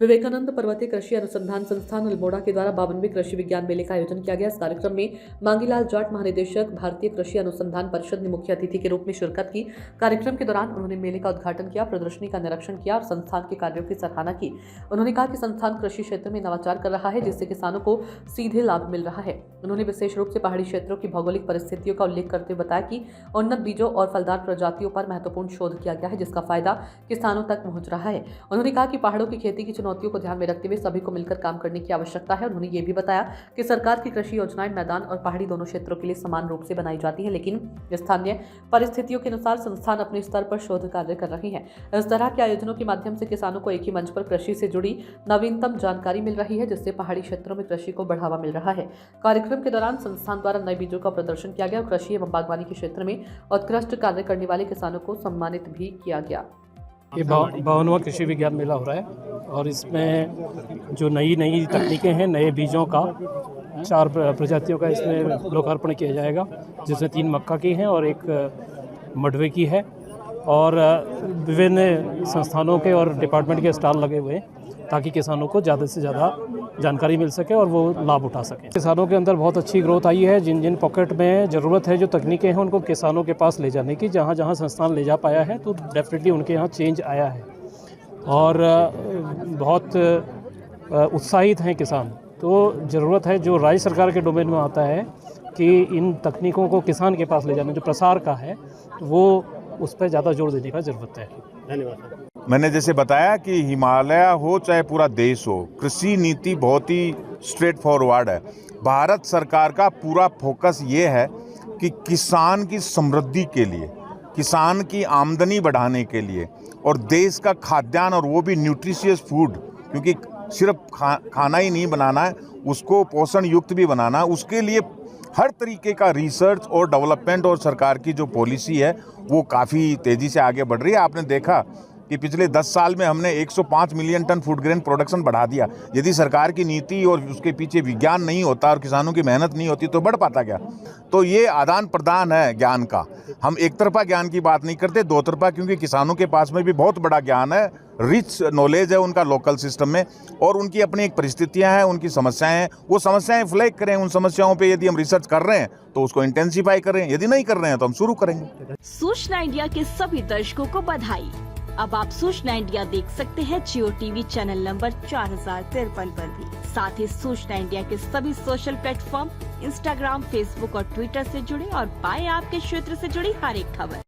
विवेकानंद पर्वतीय कृषि अनुसंधान संस्थान अल्मोड़ा के द्वारा 52वें कृषि विज्ञान मेले का आयोजन किया गया। इस कार्यक्रम में मांगीलाल जाट, महानिदेशक भारतीय कृषि अनुसंधान परिषद ने मुख्य अतिथि के रूप में शिरकत की। कार्यक्रम के दौरान उन्होंने मेले का उद्घाटन किया, प्रदर्शनी का निरीक्षण किया और संस्थान के कार्यों की सराहना की। उन्होंने कहा कि संस्थान कृषि क्षेत्र में नवाचार कर रहा है, जिससे किसानों को सीधे लाभ मिल रहा है। उन्होंने विशेष रूप से पहाड़ी क्षेत्रों की भौगोलिक परिस्थितियों का उल्लेख करते हुए बताया कि उन्नत बीजों और फलदार प्रजातियों पर महत्वपूर्ण शोध किया गया है, जिसका फायदा किसानों तक पहुंच रहा है। उन्होंने कहा कि पहाड़ों की खेती की चुनौतियों को ध्यान में रखते हुए सभी को मिलकर काम करने की आवश्यकता है। उन्होंने ये भी बताया कि सरकार की कृषि योजनाएं मैदान और पहाड़ी दोनों क्षेत्रों के लिए समान रूप से बनाई जाती है, लेकिन स्थानीय परिस्थितियों के अनुसार संस्थान अपने स्तर पर शोध कार्य कर रही है। इस तरह के आयोजनों के माध्यम से किसानों को एक ही मंच पर कृषि से जुड़ी नवीनतम जानकारी मिल रही है, जिससे पहाड़ी क्षेत्रों में कृषि को बढ़ावा मिल रहा है। कार्यक्रम के दौरान संस्थान द्वारा नए बीजों का प्रदर्शन किया गया और कृषि एवं बागवानी के क्षेत्र में उत्कृष्ट कार्य करने वाले किसानों को सम्मानित भी किया गया। ये 52वां कृषि विज्ञान मेला हो रहा है और इसमें जो नई तकनीकें हैं, नए बीजों का 4 प्रजातियों का इसमें लोकार्पण किया जाएगा, जिसमें 3 मक्का की हैं और 1 मडवे की है। और विभिन्न संस्थानों के और डिपार्टमेंट के स्टॉल लगे हुए हैं ताकि किसानों को ज़्यादा से ज़्यादा जानकारी मिल सके और वो लाभ उठा सकें। किसानों के अंदर बहुत अच्छी ग्रोथ आई है। जिन जिन पॉकेट में ज़रूरत है, जो तकनीकें हैं, उनको किसानों के पास ले जाने की, जहाँ जहाँ संस्थान ले जा पाया है तो डेफिनेटली उनके यहाँ चेंज आया है और बहुत उत्साहित हैं किसान। तो ज़रूरत है, जो राज्य सरकार के डोमेन में आता है कि इन तकनीकों को किसान के पास ले जाना, जो प्रसार का है, वो उस पर ज़्यादा जोर देने का ज़रूरत है। धन्यवाद। मैंने जैसे बताया कि हिमालय हो चाहे पूरा देश हो, कृषि नीति बहुत ही स्ट्रेट फॉरवर्ड है। भारत सरकार का पूरा फोकस ये है कि किसान की समृद्धि के लिए, किसान की आमदनी बढ़ाने के लिए और देश का खाद्यान्न, और वो भी न्यूट्रिशियस फूड, क्योंकि सिर्फ खाना ही नहीं बनाना है, उसको पोषण युक्त भी बनाना है। उसके लिए हर तरीके का रिसर्च और डेवलपमेंट और सरकार की जो पॉलिसी है वो काफ़ी तेज़ी से आगे बढ़ रही है। आपने देखा कि पिछले 10 साल में हमने 105 million ton food grain production बढ़ा दिया। यदि सरकार की नीति और उसके पीछे विज्ञान नहीं होता और किसानों की मेहनत नहीं होती तो बढ़ पाता क्या? तो ये आदान प्रदान है ज्ञान का। हम एक तरफा ज्ञान की बात नहीं करते, 2 तरफा, क्योंकि किसानों के पास में भी बहुत बड़ा ज्ञान है, रिच नॉलेज है उनका लोकल सिस्टम में, और उनकी अपनी एक परिस्थितियां हैं, उनकी समस्याएं हैं। वो समस्याएं फ्लैग करें, उन समस्याओं पे यदि हम रिसर्च कर रहे हैं तो उसको इंटेंसिफाई करें, यदि नहीं कर रहे हैं तो हम शुरू करेंगे। सूचना इंडिया के सभी दर्शकों को बधाई। अब आप सूचना इंडिया देख सकते हैं जियो टीवी चैनल नंबर 4053 पर भी। साथ ही सूचना इंडिया के सभी सोशल प्लेटफॉर्म इंस्टाग्राम, फेसबुक और ट्विटर से जुड़े और पाएं आपके क्षेत्र से जुड़ी हर एक खबर।